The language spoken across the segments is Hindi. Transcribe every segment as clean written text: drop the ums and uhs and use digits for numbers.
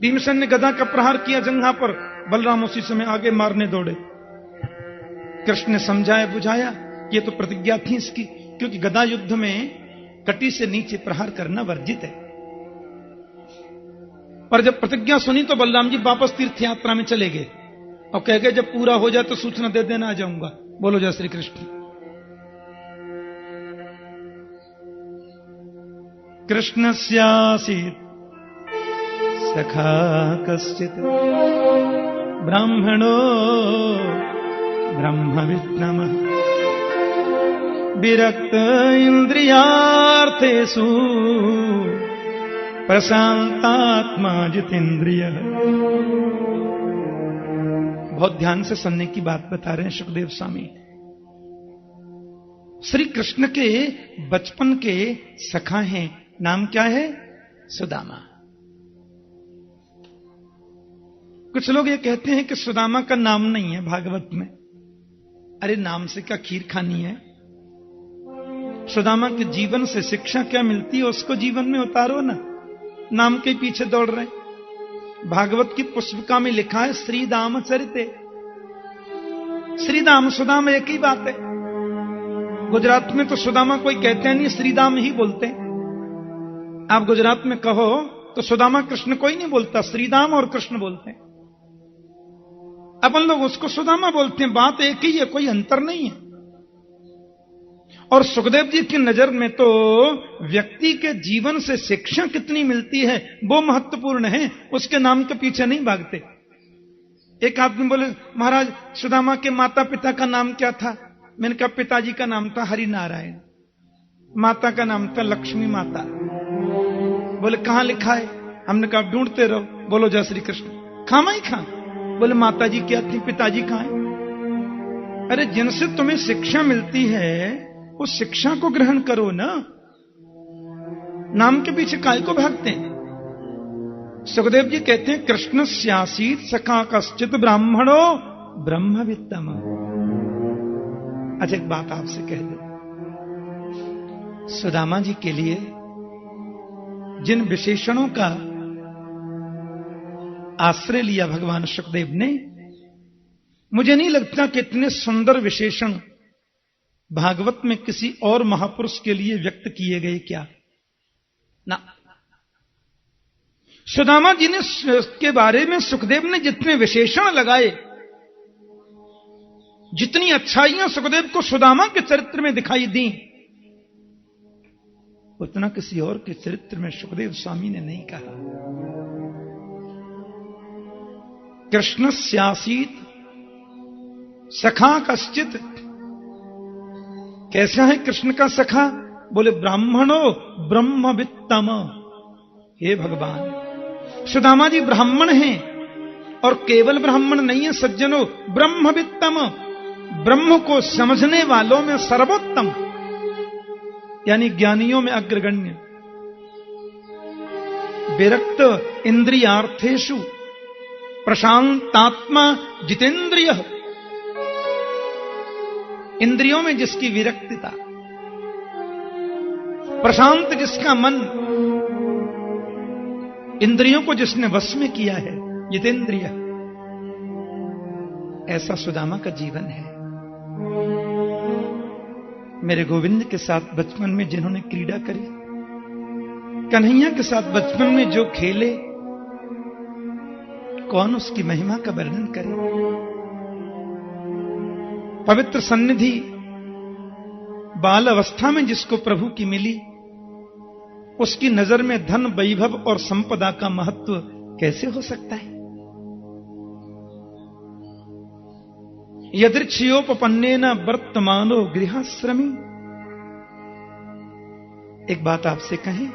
भीमसेन ने गदा का प्रहार किया जंघा पर, बलराम उसी समय आगे मारने दौड़े। कृष्ण ने समझाया बुझाया, ये तो प्रतिज्ञा थी इसकी, क्योंकि गदा युद्ध में कटी से नीचे प्रहार करना वर्जित है। पर जब प्रतिज्ञा सुनी तो बलराम जी वापस तीर्थ यात्रा में चले गए और कह गए जब पूरा हो जाए तो सूचना दे देना, आ जाऊंगा। बोलो जय श्री कृष्ण। कृष्णस्यासीत् सखा कश्चित् ब्राह्मणो ब्रह्मविद्नमः विरक्त इंद्रियार्थेषु प्रशांतात्मा जितेंद्रिय। बहुत ध्यान से सुनने की बात बता रहे हैं सुखदेव स्वामी। श्री कृष्ण के बचपन के सखा हैं, नाम क्या है? सुदामा। कुछ लोग ये कहते हैं कि सुदामा का नाम नहीं है भागवत में। अरे नाम से क्या खीर खानी है? सुदामा के जीवन से शिक्षा क्या मिलती है उसको जीवन में उतारो ना, नाम के पीछे दौड़ रहे। भागवत की पुष्पिका में लिखा है श्री दाम चरिते। श्रीदाम सुदाम एक ही बात है। गुजरात में तो सुदामा कोई कहते नहीं, श्रीदाम ही बोलते हैं। आप गुजरात में कहो तो सुदामा कृष्ण कोई नहीं बोलता, श्रीदाम और कृष्ण बोलते हैं। अपन लोग उसको सुदामा बोलते हैं, बात एक ही है, कोई अंतर नहीं है। और सुखदेव जी की नजर में तो व्यक्ति के जीवन से शिक्षा कितनी मिलती है वो महत्वपूर्ण है, उसके नाम के पीछे नहीं भागते। एक आदमी बोले महाराज सुदामा के माता पिता का नाम क्या था? मैंने कहा पिताजी का नाम था हरि नारायण, माता का नाम था लक्ष्मी माता। बोले कहां लिखा है? हमने कहा ढूंढते रहो। बोलो जय श्री कृष्ण। खामा ही खां। बोले माता जी क्या थी, पिताजी कहां है? अरे जिनसे तुम्हें शिक्षा मिलती है उस शिक्षा को ग्रहण करो ना, नाम के पीछे काय को भागते हैं? सुखदेव जी कहते हैं कृष्ण स्यासीत सखा कश्चित ब्राह्मणो ब्रह्मवित्तम। अच्छा एक बात आपसे कह दे, सुदामा जी के लिए जिन विशेषणों का आश्रय लिया भगवान सुखदेव ने, मुझे नहीं लगता कि इतने सुंदर विशेषण भागवत में किसी और महापुरुष के लिए व्यक्त किए गए क्या ना। सुदामा जी ने के बारे में सुखदेव ने जितने विशेषण लगाए, जितनी अच्छाइयां सुखदेव को सुदामा के चरित्र में दिखाई दी, उतना किसी और के चरित्र में सुखदेव स्वामी ने नहीं कहा। कृष्ण स्यासीत सखा कश्चित। कैसा है कृष्ण का सखा? बोले ब्राह्मणो ब्रह्मवित्तम। हे भगवान, सुदामा जी ब्राह्मण हैं और केवल ब्राह्मण नहीं है सज्जनों, ब्रह्मवित्तम, ब्रह्म को समझने वालों में सर्वोत्तम, यानी ज्ञानियों में अग्रगण्य। विरक्त इंद्रियार्थेषु प्रशांतात्मा जितेंद्रिय। इंद्रियों में जिसकी विरक्तिता, प्रशांत जिसका मन, इंद्रियों को जिसने वश में किया है, जितेंद्रिय, ऐसा सुदामा का जीवन है। मेरे गोविंद के साथ बचपन में जिन्होंने क्रीड़ा करी, कन्हैया के साथ बचपन में जो खेले, कौन उसकी महिमा का वर्णन करे। पवित्र सन्निधि बाल अवस्था में जिसको प्रभु की मिली, उसकी नजर में धन वैभव और संपदा का महत्व कैसे हो सकता है? यदृच्छयोपपन्नेन वर्तमानो गृहाश्रमी। एक बात आपसे कहें,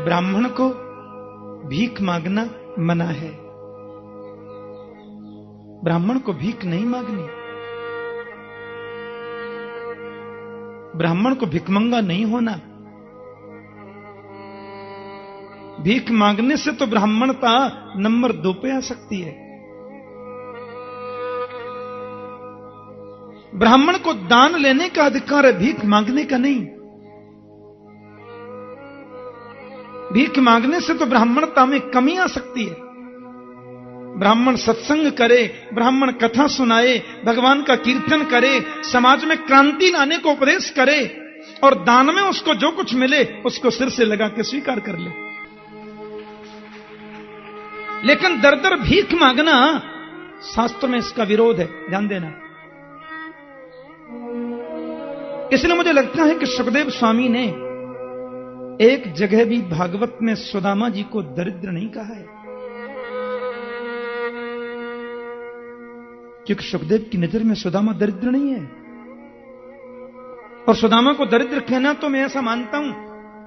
ब्राह्मण को भीख मांगना मना है। ब्राह्मण को भीख नहीं मांगनी। ब्राह्मण को भिखमंगा नहीं होना। भीख मांगने से तो ब्राह्मणता नंबर 2 पे आ सकती है। ब्राह्मण को दान लेने का अधिकार है, भीख मांगने का नहीं। भीख मांगने से तो ब्राह्मणता में कमी आ सकती है। ब्राह्मण सत्संग करे, ब्राह्मण कथा सुनाए, भगवान का कीर्तन करे, समाज में क्रांति लाने को उपदेश करे, और दान में उसको जो कुछ मिले उसको सिर से लगा के स्वीकार कर ले। लेकिन दर दर भीख मांगना, शास्त्र में इसका विरोध है, ध्यान देना। इसलिए मुझे लगता है कि सुखदेव स्वामी ने एक जगह भी भागवत में सुदामा जी को दरिद्र नहीं कहा है, क्योंकि सुखदेव की नजर में सुदामा दरिद्र नहीं है। और सुदामा को दरिद्र कहना तो मैं ऐसा मानता हूं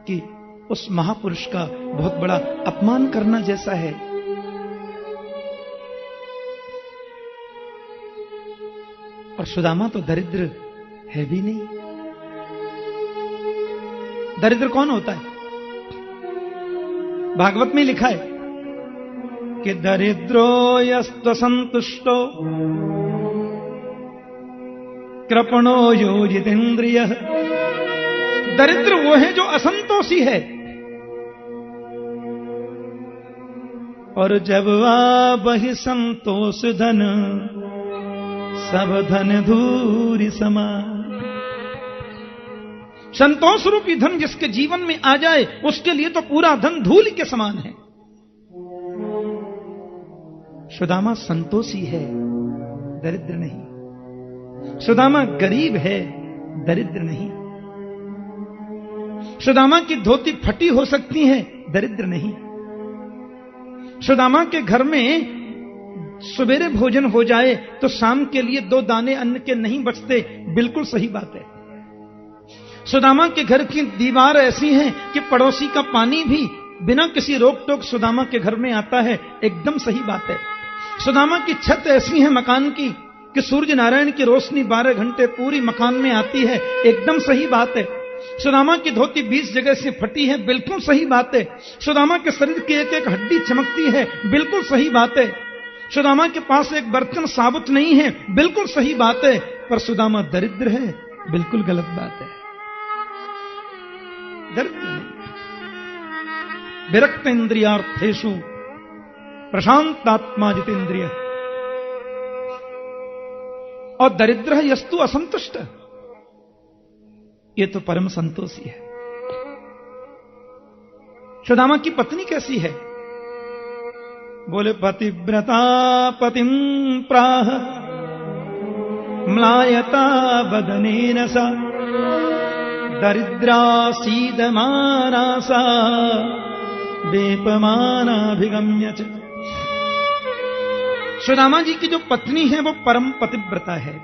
कि उस महापुरुष का बहुत बड़ा अपमान करना जैसा है। और सुदामा तो दरिद्र है भी नहीं। दरिद्र कौन होता है? भागवत में लिखा है कि दरिद्रो यस्त्व संतुष्टो कृपणो योजितेन्द्रिय। दरिद्र वो है जो असंतोषी है, और जब वही संतोष धन सब धन धूरि समान। संतोष रूपी धन जिसके जीवन में आ जाए उसके लिए तो पूरा धन धूल के समान है। सुदामा संतोषी है, दरिद्र नहीं। सुदामा गरीब है, दरिद्र नहीं। सुदामा की धोती फटी हो सकती है, दरिद्र नहीं। सुदामा के घर में सवेरे भोजन हो जाए तो शाम के लिए 2 दाने अन्न के नहीं बचते, बिल्कुल सही बात है। सुदामा के घर की दीवार ऐसी है कि पड़ोसी का पानी भी बिना किसी रोक टोक सुदामा के घर में आता है, एकदम सही बात है। सुदामा की छत ऐसी है मकान की कि सूर्य नारायण की रोशनी 12 घंटे पूरी मकान में आती है, एकदम सही बात है। सुदामा की धोती 20 जगह से फटी है, बिल्कुल सही बात है। सुदामा के शरीर की एक एक हड्डी चमकती है, बिल्कुल सही बात है। सुदामा के पास एक बर्तन साबुत नहीं है, बिल्कुल सही बात है। पर सुदामा दरिद्र है, बिल्कुल गलत बात है। दरिद्र नहीं। विरक्त इंद्रियार्थेषु प्रशांतात्मा जितेंद्रिय। और दरिद्र है यस्तु असंतुष्ट, ये तो परम संतोषी है। सुदामा की पत्नी कैसी है? बोले पतिव्रता पतिम प्राह म्लायता बदनेन सा दरिद्रा सीदमाना सा वेपमानाभिगम्य च। सुदामा जी की जो पत्नी है वो परम पतिव्रता है,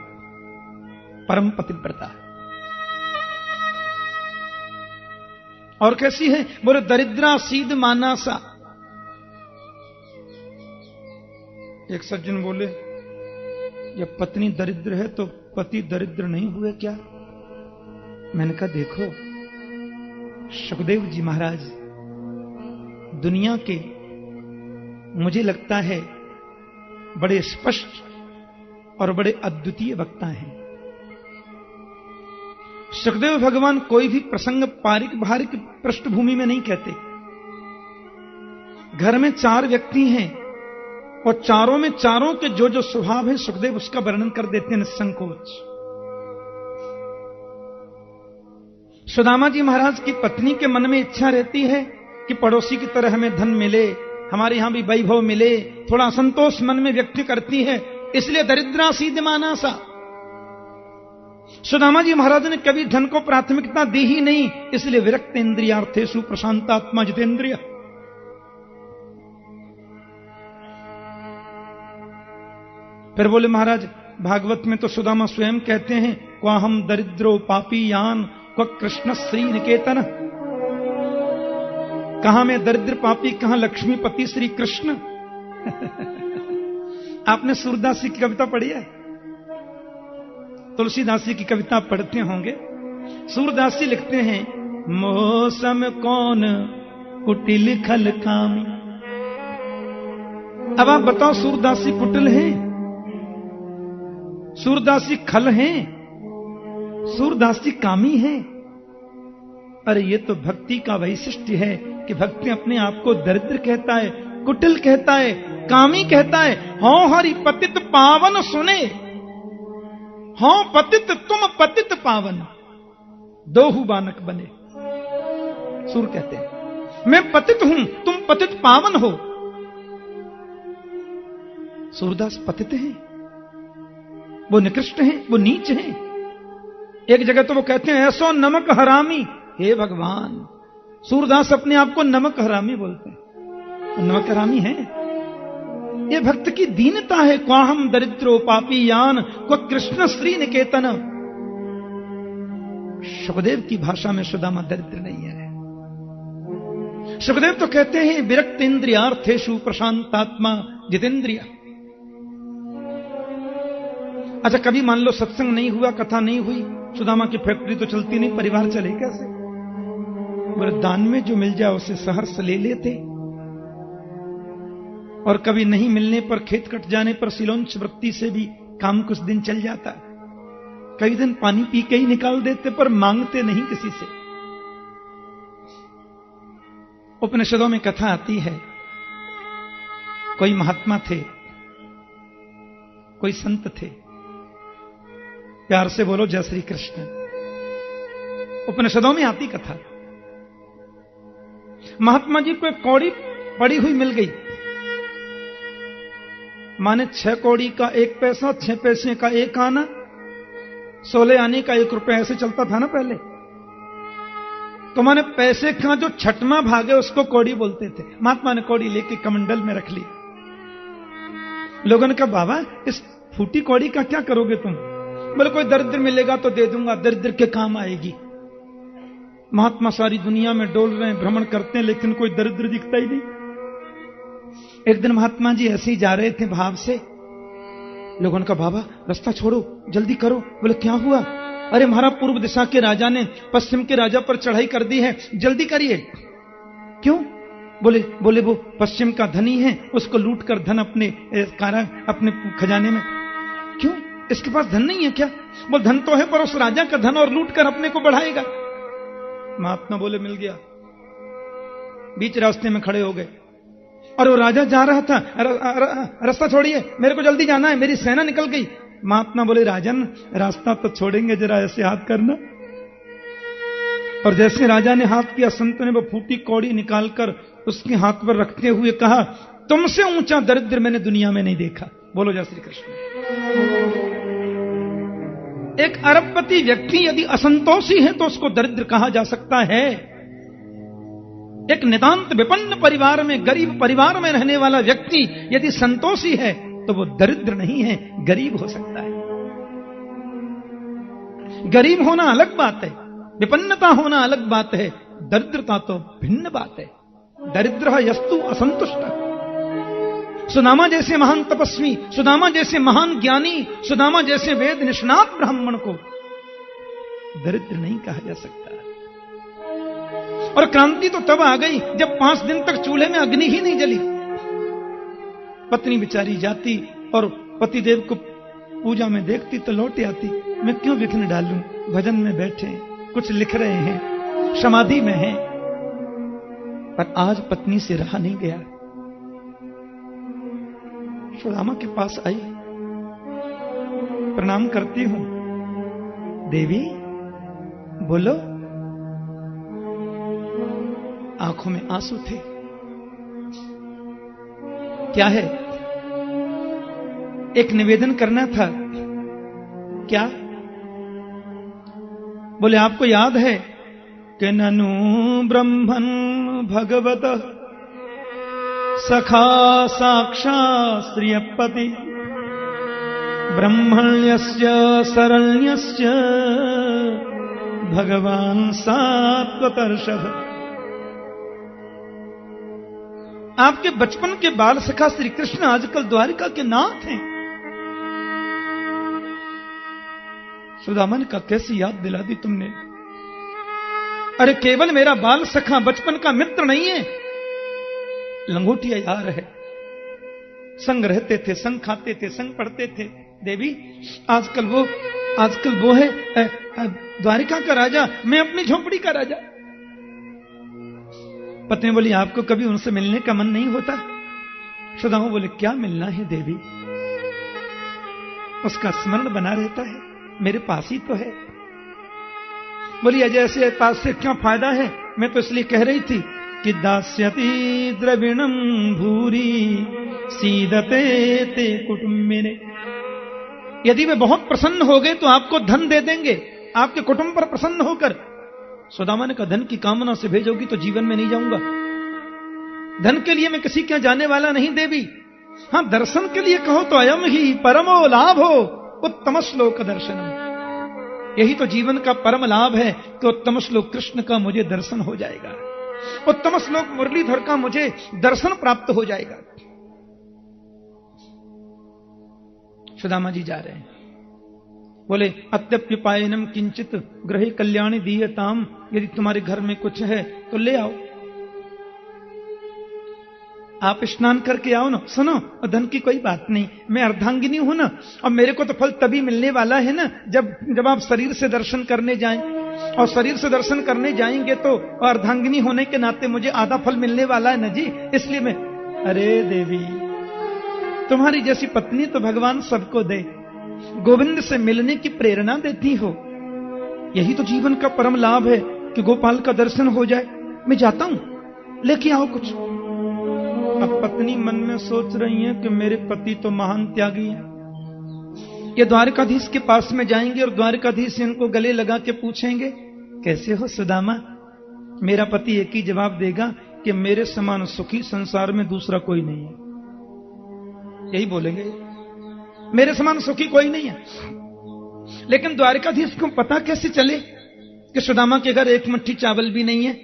परम पतिव्रता। और कैसी है? बोले दरिद्रा सीद मानासा। एक सज्जन बोले जब पत्नी दरिद्र है तो पति दरिद्र नहीं हुए क्या? मैंने कहा देखो सुखदेव जी महाराज दुनिया के मुझे लगता है बड़े स्पष्ट और बड़े अद्वितीय वक्ता हैं। सुखदेव भगवान कोई भी प्रसंग पारिवारिक पृष्ठभूमि में नहीं कहते। घर में 4 व्यक्ति हैं और चारों में चारों के जो जो स्वभाव है सुखदेव उसका वर्णन कर देते हैं निसंकोच। सुदामा जी महाराज की पत्नी के मन में इच्छा रहती है कि पड़ोसी की तरह हमें धन मिले, हमारे यहां भी वैभव मिले, थोड़ा असंतोष मन में व्यक्त करती है, इसलिए दरिद्रा सीदमाना सा। सुदामा जी महाराज ने कभी धन को प्राथमिकता दी ही नहीं, इसलिए विरक्त इंद्रियार्थेषु प्रशांतात्मा जितेंद्रिय। फिर बोले महाराज भागवत में तो सुदामा स्वयं कहते हैं क्वा हम दरिद्रो पापी यान क्व कृष्ण श्री निकेतन। कहां मैं दरिद्र पापी, कहां लक्ष्मीपति श्री कृष्ण। आपने सूरदास जी की कविता पढ़ी है? तुलसीदास जी की कविता पढ़ते होंगे। सूरदास जी लिखते हैं मौसम कौन कुटिल खल कामी। अब आप बताओ सूरदास जी कुटिल हैं? सूरदास जी खल हैं? सूरदास जी कामी हैं? अरे ये तो भक्ति का वैशिष्ट्य है कि भक्त अपने आप को दरिद्र कहता है, कुटिल कहता है, कामी कहता है। हो हरि पतित पावन सुने, हो पतित तुम पतित पावन, दोहु बानक बने। सूर कहते हैं मैं पतित हूं, तुम पतित पावन हो। सूरदास पतित हैं, वो निकृष्ट हैं, वो नीच हैं। एक जगह तो वो कहते हैं ऐसो नमक हरामी, हे भगवान। सूरदास अपने आप को नमक हरामी बोलते हैं, नमक हरामी हैं। ये भक्त की दीनता है। क्वाहम दरिद्रो पापी यान, को कृष्ण श्री निकेतन। सुखदेव की भाषा में सुदामा दरिद्र नहीं है। सुखदेव तो कहते हैं विरक्त इंद्रियार्थेषु प्रशांतात्मा जितेंद्रिय। अच्छा, कभी मान लो सत्संग नहीं हुआ, कथा नहीं हुई, सुदामा की फैक्ट्री तो चलती नहीं, परिवार चले कैसे? बोले दान में जो मिल जाए उसे सहर्ष ले लेते। और कभी नहीं मिलने पर, खेत कट जाने पर सिलोंच वृत्ति से भी काम कुछ दिन चल जाता। कई दिन पानी पी के ही निकाल देते, पर मांगते नहीं किसी से। उपनिषदों में कथा आती है, कोई महात्मा थे, कोई संत थे। प्यार से बोलो जय श्री कृष्ण। उपनिषदों में आती कथा। महात्मा जी को एक कौड़ी पड़ी हुई मिल गई। माने 6 कौड़ी का 1 पैसा, 6 पैसे का 1 आना, 16 आने का 1 रुपया, ऐसे चलता था ना पहले। तो माने पैसे का जो 6वां भाग है उसको कौड़ी बोलते थे। महात्मा ने कौड़ी लेके कमंडल में रख ली। लोगों ने कहा बाबा इस फूटी कौड़ी का क्या करोगे तुम? बोले कोई दरिद्र मिलेगा तो दे दूंगा, दरिद्र के काम आएगी। महात्मा सारी दुनिया में डोल रहे हैं, भ्रमण करते हैं, लेकिन कोई दरिद्र दिखता ही नहीं। एक दिन महात्मा जी ऐसे ही जा रहे थे भाव से। लोगों ने कहा बाबा रास्ता छोड़ो, जल्दी करो। बोले क्या हुआ? अरे हमारा पूर्व दिशा के राजा ने पश्चिम के राजा पर चढ़ाई कर दी है, जल्दी करिए। क्यों? बोले वो पश्चिम का धनी है, उसको लूट कर धन अपने खजाने में। क्यों? इसके पास धन नहीं है क्या? बोल धन तो है, पर उस राजा का धन और लूट कर अपने को बढ़ाएगा। महात्मा बोले मिल गया। बीच रास्ते में खड़े हो गए और वो राजा जा रहा था, रास्ता छोड़िए, मेरे को जल्दी जाना है, मेरी सेना निकल गई। महात्मा बोले राजन रास्ता तो छोड़ेंगे, जरा ऐसे हाथ करना। और जैसे राजा ने हाथ किया, संत ने वो फूटी कौड़ी निकालकर उसके हाथ पर रखते हुए कहा तुमसे ऊंचा दरिद्र मैंने दुनिया में नहीं देखा। बोलो जय श्री कृष्ण। एक अरबपति व्यक्ति यदि असंतोषी है तो उसको दरिद्र कहा जा सकता है। एक नितांत विपन्न परिवार में, गरीब परिवार में रहने वाला व्यक्ति यदि संतोषी है तो वो दरिद्र नहीं है, गरीब हो सकता है। गरीब होना अलग बात है, विपन्नता होना अलग बात है, दरिद्रता तो भिन्न बात है। दरिद्र यस्तु असंतुष्ट। सुदामा जैसे महान तपस्वी, सुदामा जैसे महान ज्ञानी, सुदामा जैसे वेद निष्णात ब्राह्मण को दरिद्र नहीं कहा जा सकता। और क्रांति तो तब आ गई जब 5 दिन तक चूल्हे में अग्नि ही नहीं जली। पत्नी बेचारी जाती और पतिदेव को पूजा में देखती तो लौट आती। मैं क्यों विघ्न डालूं, भजन में बैठे, कुछ लिख रहे हैं, समाधि में हैं। पर आज पत्नी से रहा नहीं गया। सुदामा के पास आई, प्रणाम करती हूं। देवी बोलो। आंखों में आंसू थे। क्या है? एक निवेदन करना था। क्या? बोले आपको याद है कि ननु ब्रह्मन् भगवत सखा साक्षात् श्रियपति ब्रह्मण्यस्य शरण्यस्य भगवान सात्वतर्षभ। आपके बचपन के बाल सखा श्री कृष्ण आजकल द्वारिका के नाथ हैं। सुदामा ने कहा कैसी याद दिला दी तुमने। अरे केवल मेरा बाल सखा, बचपन का मित्र नहीं है, लंगोटिया यार है। संग रहते थे, संग खाते थे, संग पढ़ते थे। देवी आजकल वो है द्वारिका का राजा, मैं अपनी झोपड़ी का राजा। पत्नी बोली, आपको कभी उनसे मिलने का मन नहीं होता? सुदामा बोले, क्या मिलना है देवी, उसका स्मरण बना रहता है, मेरे पास ही तो है। बोली, अजय ऐसे पास से क्या फायदा है? मैं तो इसलिए कह रही थी कि दास्यति द्रविणम भूरी सीदते ते कुटुंबिने, यदि वे बहुत प्रसन्न हो गए तो आपको धन दे देंगे, आपके कुटुंब पर प्रसन्न होकर। सुदामा ने कहा, धन की कामना से भेजोगी तो जीवन में नहीं जाऊंगा, धन के लिए मैं किसी के जाने वाला नहीं देवी। हाँ, दर्शन के लिए कहो तो अयम ही परमो लाभ हो उत्तम श्लोक दर्शनम, यही तो जीवन का परम लाभ है कि उत्तम श्लोक कृष्ण का मुझे दर्शन हो जाएगा, उत्तम श्लोक मुरलीधर का मुझे दर्शन प्राप्त हो जाएगा। सुदामा जी जा रहे हैं, बोले, अत्यप्युपायनम किंचित गृहे कल्याणी दीयताम, यदि तुम्हारे घर में कुछ है तो ले आओ, आप स्नान करके आओ ना। सुनो, धन की कोई बात नहीं, मैं अर्धांगिनी हूं ना, और मेरे को तो फल तभी मिलने वाला है ना जब आप शरीर से दर्शन करने जाएं, और शरीर से दर्शन करने जाएंगे तो अर्धांगिनी होने के नाते मुझे आधा फल मिलने वाला है ना जी, इसलिए मैं। अरे देवी, तुम्हारी जैसी पत्नी तो भगवान सबको दे, गोविंद से मिलने की प्रेरणा देती हो, यही तो जीवन का परम लाभ है कि गोपाल का दर्शन हो जाए। मैं जाता हूं, लेके आओ कुछ। अब पत्नी मन में सोच रही है कि मेरे पति तो महान त्यागी हैं, ये द्वारकाधीश के पास में जाएंगे और द्वारकाधीश इनको गले लगा के पूछेंगे, कैसे हो सुदामा? मेरा पति एक ही जवाब देगा कि मेरे समान सुखी संसार में दूसरा कोई नहीं है, यही बोलेंगे, मेरे समान सुखी कोई नहीं है। लेकिन द्वारकाधीश को पता कैसे चले कि सुदामा के घर एक मुट्ठी चावल भी नहीं है?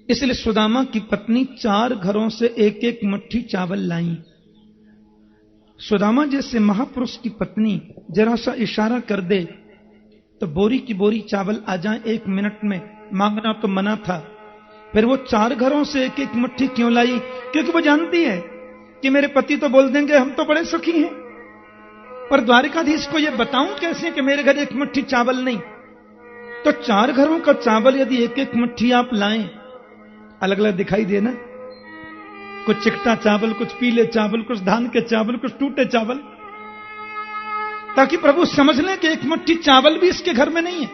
इसलिए सुदामा की पत्नी 4 घरों से एक एक मुट्ठी चावल लाई। सुदामा जैसे महापुरुष की पत्नी जरा सा इशारा कर दे तो बोरी की बोरी चावल आ जाए 1 मिनट में, मांगना तो मना था। फिर वो 4 घरों से एक एक मुट्ठी क्यों लाई? क्योंकि वो जानती है कि मेरे पति तो बोल देंगे हम तो बड़े सुखी हैं, पर द्वारकाधीश को ये बताऊं कैसे कि मेरे घर एक मुट्ठी चावल नहीं? तो 4 घरों का चावल यदि एक एक मुट्ठी आप लाएं, अलग अलग दिखाई देना, कुछ चिकटा चावल, कुछ पीले चावल, कुछ धान के चावल, कुछ टूटे चावल, ताकि प्रभु समझ लें कि एक मुट्ठी चावल भी इसके घर में नहीं है,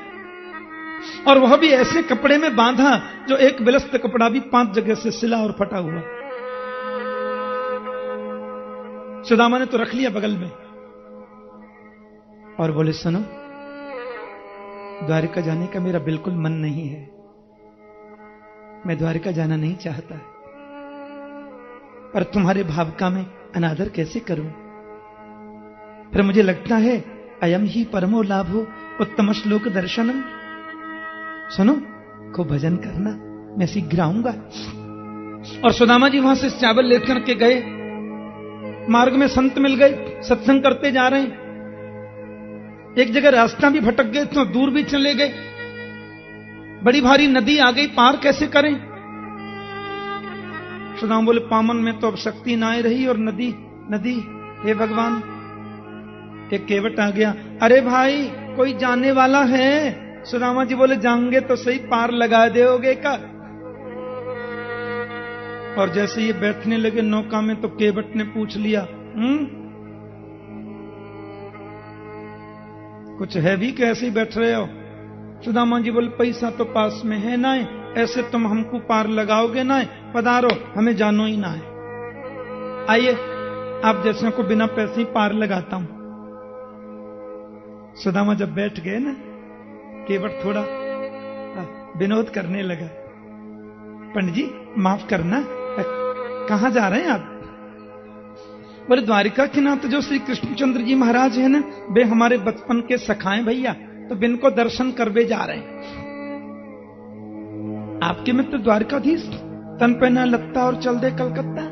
और वह भी ऐसे कपड़े में बांधा जो एक विलस्त कपड़ा भी 5 जगह से सिला और फटा हुआ। सुदामा ने तो रख लिया बगल में और बोले, सुनो, द्वारिका जाने का मेरा बिल्कुल मन नहीं है, मैं द्वारिका जाना नहीं चाहता, पर तुम्हारे भाव का मैं अनादर कैसे करूं? फिर मुझे लगता है अयम ही परमो लाभो उत्तम श्लोक दर्शनम। सुनो, खूब भजन करना, मैं शीघ्र आऊंगा। और सुदामा जी वहां से चावल लेकर के गए, मार्ग में संत मिल गए, सत्संग करते जा रहे हैं, एक जगह रास्ता भी भटक गए तो दूर भी चले गए, बड़ी भारी नदी आ गई, पार कैसे करें? सुदामा बोले, पामन में तो अब शक्ति ना रही, और नदी हे भगवान, एक केवट आ गया, अरे भाई कोई जाने वाला है? सुदामा जी बोले, जाएंगे तो सही, पार लगा दोगे का? और जैसे ये बैठने लगे नौका में तो केवट ने पूछ लिया, कुछ है भी कैसे ही बैठ रहे हो? सुदामा जी बोले, पैसा तो पास में है ना, ऐसे तुम हमको पार लगाओगे ना, पधारो, हमें जानो ही ना है, आइए आप जैसे को बिना पैसे ही पार लगाता हूं। सुदामा जब बैठ गए ना, केवट थोड़ा विनोद करने लगा, पंडित जी माफ करना, कहां जा रहे हैं आप? बोले, द्वारिका के नाथ जो श्री कृष्णचंद्र जी महाराज है ना, वे हमारे बचपन के सखाए भैया, तो बिन को दर्शन करवे जा रहे हैं। आपके मित्र द्वारकाधीश तन पे न लगता और चल दे कलकत्ता,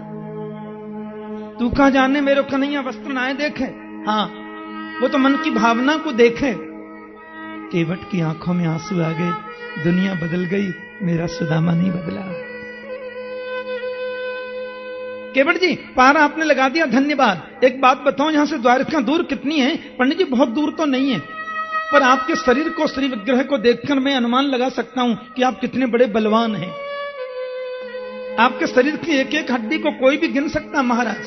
तू कहां जाने मेरो कन्हैया वस्त्र नाए देखे। हाँ, वो तो मन की भावना को देखे। केवट की आंखों में आंसू आ गए, दुनिया बदल गई, मेरा सुदामा नहीं बदला। केवट जी पार आपने लगा दिया, धन्यवाद। एक बात बताओ, यहां से द्वारका दूर कितनी है? पंडित जी बहुत दूर तो नहीं है, पर आपके शरीर को, श्री विग्रह को देखकर मैं अनुमान लगा सकता हूं कि आप कितने बड़े बलवान हैं। आपके शरीर की एक एक हड्डी को कोई भी गिन सकता महाराज।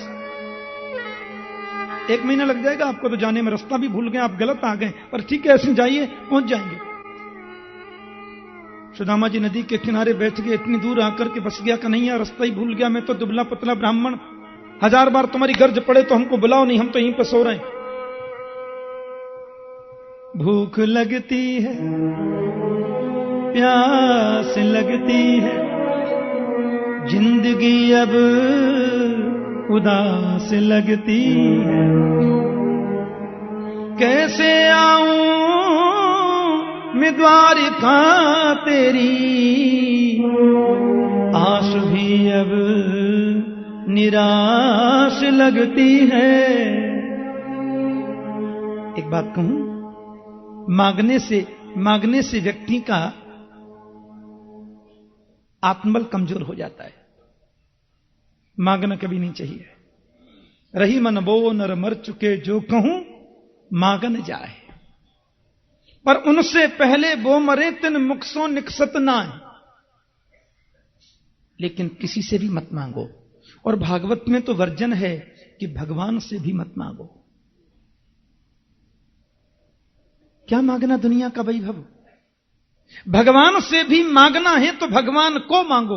1 महीना लग जाएगा आपको तो जाने में, रास्ता भी भूल गए आप, गलत आ गए, पर ठीक है ऐसे जाइए पहुंच जाएंगे। सुदामा जी नदी के किनारे बैठ गए, इतनी दूर आकर के बस गया कन्हैया रास्ता ही भूल गया, मैं तो दुबला पतला ब्राह्मण, 1000 बार तुम्हारी गर्ज पड़े तो हमको बुलाओ नहीं, हम तो यहीं पे सो रहे हैं। भूख लगती है, प्यास लगती है, जिंदगी अब उदास लगती है, कैसे आऊं मैं द्वारिका तेरी, आश भी अब निराश लगती है। एक बात कहूं, मांगने से व्यक्ति का आत्मबल कमजोर हो जाता है। मांगना कभी नहीं चाहिए। रही मन बो नर मर चुके जो कहूं मांगन जाए, पर उनसे पहले वो मरे तिन मुख सो निकसत ना है। लेकिन किसी से भी मत मांगो, और भागवत में तो वर्जन है कि भगवान से भी मत मांगो। क्या मांगना दुनिया का वैभव, भगवान से भी मांगना है तो भगवान को मांगो।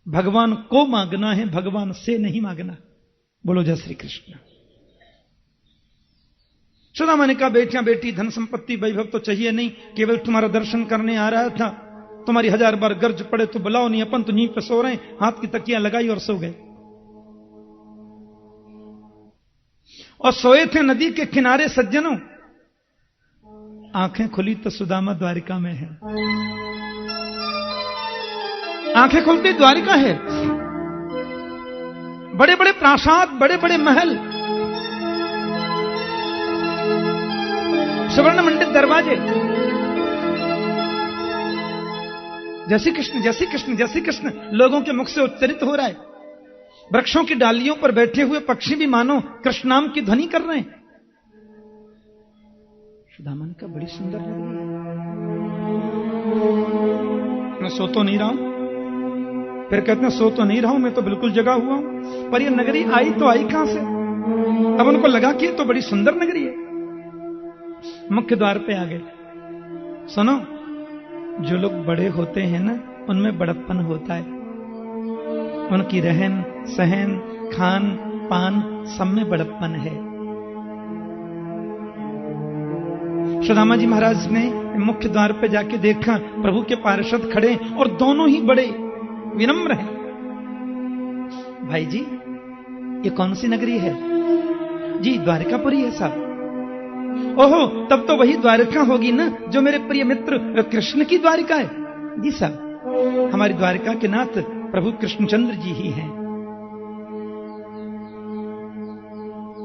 भगवान को मांगना है, भगवान से नहीं मांगना। बोलो जय श्री कृष्ण। सुदामा ने कहा, बेटियां बेटी धन संपत्ति वैभव तो चाहिए नहीं, केवल तुम्हारा दर्शन करने आ रहा था, तुम्हारी 1000 बार गर्ज पड़े तो बुलाओ नहीं, अपन तो नींव पे सो रहे हैं। हाथ की तकियां लगाई और सो गए। और सोए थे नदी के किनारे सज्जनों, आंखें खुली तो सुदामा द्वारिका में है। आंखें खुलती द्वारिका है, बड़े बड़े प्रासाद, बड़े बड़े महल, सुवर्ण मंडित दरवाजे। जय श्री कृष्ण, जय श्री कृष्ण, जय श्री कृष्ण लोगों के मुख से उच्चरित हो रहा है। वृक्षों की डालियों पर बैठे हुए पक्षी भी मानो कृष्ण नाम की ध्वनि कर रहे हैं। सुदामा ने कहा, बड़ी सुंदर लग रही है, मैं सो तो नहीं रहा हूं। फिर कहते हैं, सो तो नहीं रहा हूं, मैं तो बिल्कुल जगा हुआ हूं। पर ये नगरी आई तो आई कहां से? अब उनको लगा कि ये तो बड़ी सुंदर नगरी है। मुख्य द्वार पे आ गए। सुनो, जो लोग बड़े होते हैं ना, उनमें बड़प्पन होता है। उनकी रहन सहन, खान पान, सब में बड़प्पन है। सुदामा जी महाराज ने मुख्य द्वार पे जाके देखा, प्रभु के पार्षद खड़े और दोनों ही बड़े विनम्र हैं। भाई जी, ये कौन सी नगरी है? जी द्वारिकापुरी है साहब। ओहो, तब तो वही द्वारिका होगी ना जो मेरे प्रिय मित्र कृष्ण की द्वारिका है। जी साहब, हमारी द्वारिका के नाथ प्रभु कृष्णचंद्र जी ही हैं।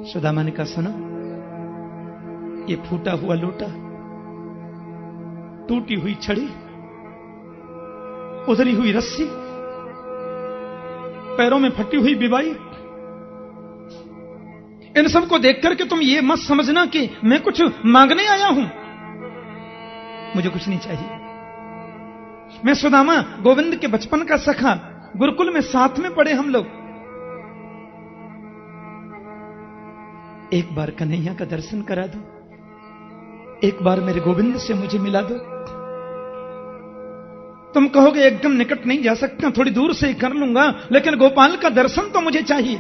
सुदामा ने कहा, सुनो, ये फूटा हुआ लोटा, टूटी हुई छड़ी, उधरी हुई रस्सी, पैरों में फटी हुई बिबाई, इन सब को देख करके तुम ये मत समझना कि मैं कुछ मांगने आया हूं। मुझे कुछ नहीं चाहिए। मैं सुदामा, गोविंद के बचपन का सखा, गुरुकुल में साथ में पढ़े हम लोग। एक बार कन्हैया का दर्शन करा दो, एक बार मेरे गोविंद से मुझे मिला दो। तुम कहोगे एकदम निकट नहीं जा सकता, थोड़ी दूर से ही कर लूंगा, लेकिन गोपाल का दर्शन तो मुझे चाहिए,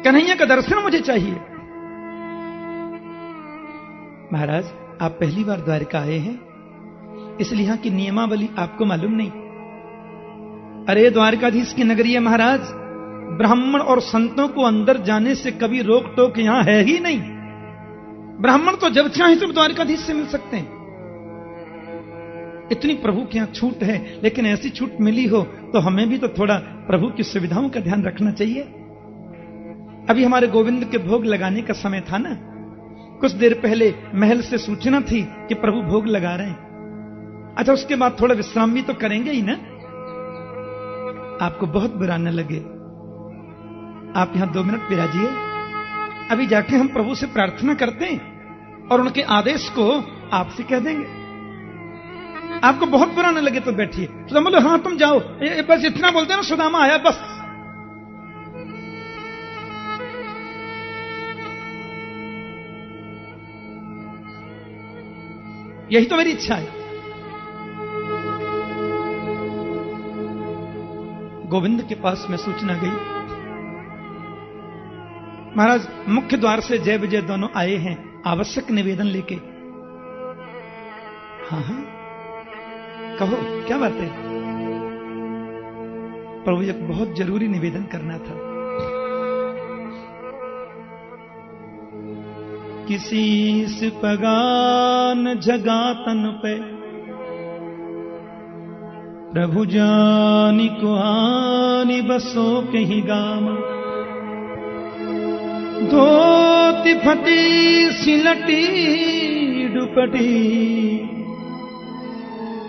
कन्हैया का दर्शन मुझे चाहिए। महाराज, आप पहली बार द्वारिका आए हैं, इसलिए यहां की नियमावली आपको मालूम नहीं। अरे द्वारकाधीश की नगरी है महाराज, ब्राह्मण और संतों को अंदर जाने से कभी रोक टोक यहां है ही नहीं। ब्राह्मण तो जब चाहे तब द्वारकाधीश से मिल सकते हैं। इतनी प्रभु के यहां छूट है, लेकिन ऐसी छूट मिली हो तो हमें भी तो थोड़ा प्रभु की सुविधाओं का ध्यान रखना चाहिए। अभी हमारे गोविंद के भोग लगाने का समय था ना, कुछ देर पहले महल से सूचना थी कि प्रभु भोग लगा रहे हैं। अच्छा, उसके बाद थोड़ा विश्राम भी तो करेंगे ही ना। आपको बहुत बुरा न लगे, आप यहां 2 मिनट विराजिए, अभी जाके हम प्रभु से प्रार्थना करते हैं और उनके आदेश को आपसे कह देंगे। आपको बहुत बुरा न लगे तो बैठिए। सुदामा बोले हाँ तुम जाओ, बस इतना बोलते ना सुदामा आया बस। यही तो मेरी इच्छा है। गोविंद के पास में सूचना गई, महाराज मुख्य द्वार से जय विजय दोनों आए हैं आवश्यक निवेदन लेके। हाँ हाँ कहो क्या बात है? प्रभु एक बहुत जरूरी निवेदन करना था। किसी से पगान जगातन पे प्रभु जानी को आनी बसो के ही गाम। धोती फटी सिलटी दुपटी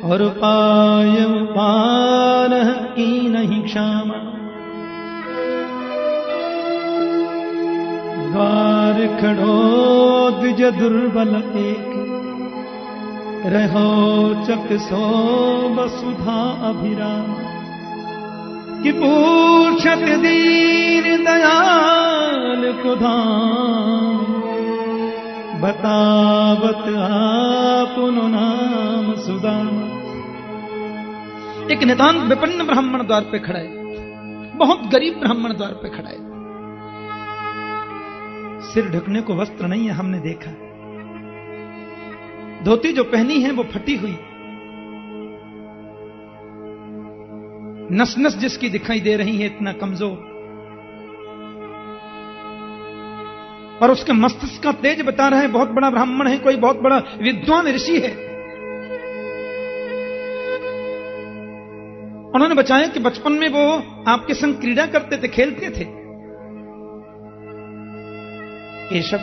और पाय पान की नहीं क्षमा। द्वार खड़ो द्विज दुर्बल एक रहो चक सो वसुधा अभिराम। कि पूछत दीन दयाल को धाम बतावत आपनो नाम सुदाम। एक नितांत विपन्न ब्राह्मण द्वार पे खड़ा है, बहुत गरीब ब्राह्मण द्वार पे खड़ा है। सिर ढकने को वस्त्र नहीं है, हमने देखा। धोती जो पहनी है वो फटी हुई, नस नस जिसकी दिखाई दे रही है इतना कमजोर, और उसके मस्तिष्क का तेज बता रहा है बहुत बड़ा ब्राह्मण है, कोई बहुत बड़ा विद्वान ऋषि है। उन्होंने बताया कि बचपन में वो आपके संग क्रीड़ा करते थे, खेलते थे। केशव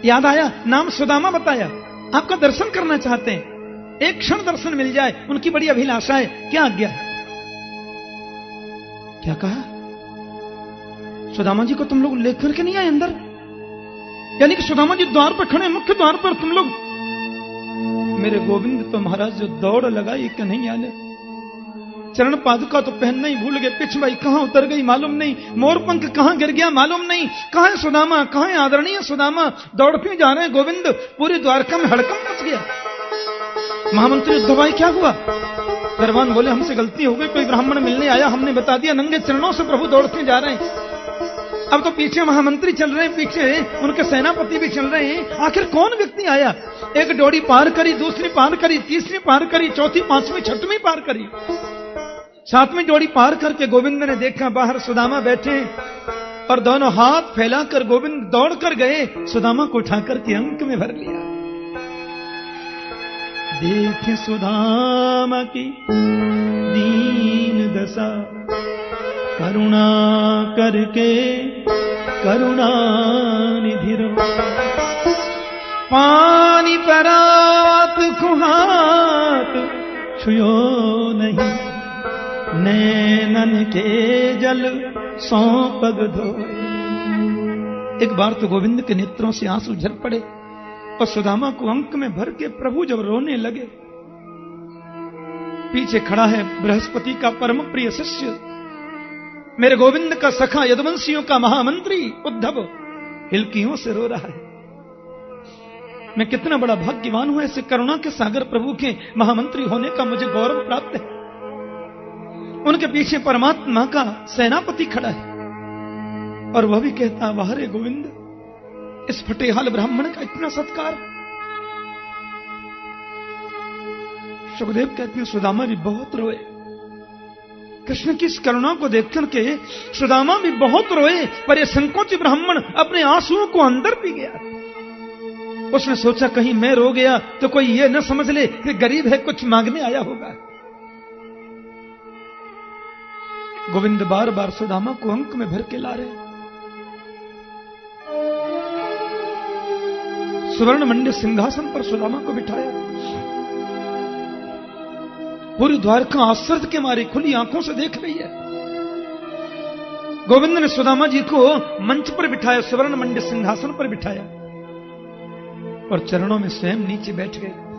याद आया, नाम सुदामा बताया, आपका दर्शन करना चाहते हैं, एक क्षण दर्शन मिल जाए, उनकी बड़ी अभिलाषा है। क्या आज्ञा है? क्या कहा? सुदामा जी को तुम लोग लेकर के नहीं आए अंदर? यानी कि सुदामा जी द्वार पर खड़े, मुख्य द्वार पर, तुम लोग? मेरे गोविंद तो महाराज जो दौड़ लगाई कि नहीं आने, चरण पादुका तो पहनना ही भूल गए, पिछवाई कहां उतर गई मालूम नहीं, मोरपंख कहां गिर गया मालूम नहीं, कहां है सुदामा, कहां है आदरणीय सुदामा? दौड़ते जा रहे हैं गोविंद, पूरी द्वारका में हड़कंप मच गया। महामंत्री उद्धव भाई क्या हुआ? दरबान बोले हमसे गलती हो गई, कोई ब्राह्मण मिलने आया, हमने बता दिया, नंगे चरणों से प्रभु दौड़ते जा रहे हैं। अब तो पीछे महामंत्री चल रहे हैं, पीछे उनके सेनापति भी चल रहे हैं, आखिर कौन व्यक्ति आया? एक डोरी पार करी, दूसरी पार करी, तीसरी पार करी, चौथी, पांचवी, छठवीं पार करी, सातवीं डोरी पार करके गोविंद ने देखा बाहर सुदामा बैठे, और दोनों हाथ फैलाकर गोविंद दौड़ कर गए, सुदामा को उठाकर के अंक में भर लिया। देख सुदामा की दीन दशा, करुणा करके करुणा निधि रो। पानी परात खुहात छुयो नहीं, नैनन के जल सौ पग धो। एक बार तो गोविंद के नेत्रों से आंसू झर पड़े, और सुदामा को अंक में भर के प्रभु जब रोने लगे, पीछे खड़ा है बृहस्पति का परम प्रिय शिष्य, मेरे गोविंद का सखा, यदुवंशियों का महामंत्री उद्धव हिलकियों से रो रहा है। मैं कितना बड़ा भाग्यवान हूं, ऐसे करुणा के सागर प्रभु के महामंत्री होने का मुझे गौरव प्राप्त है। उनके पीछे परमात्मा का सेनापति खड़ा है, और वह भी कहता, वाह रे गोविंद, इस फटेहाल ब्राह्मण का इतना सत्कार। सुखदेव कहते हैं सुदामा भी बहुत रोए, कृष्ण की इस करुणा को देख करके सुदामा भी बहुत रोए, पर यह संकोची ब्राह्मण अपने आंसुओं को अंदर पी गया। उसने सोचा कहीं मैं रो गया तो कोई ये न समझ ले कि गरीब है, कुछ मांगने आया होगा। गोविंद बार बार सुदामा को अंक में भर के ला रहे। सुवर्ण मंडित सिंहासन पर सुदामा को बिठाया। पूरी द्वारका आश्चर्य के मारे खुली आंखों से देख रही है। गोविंद ने सुदामा जी को मंच पर बिठाया, सुवर्ण मंडित सिंहासन पर बिठाया। और चरणों में स्वयं नीचे बैठ गए।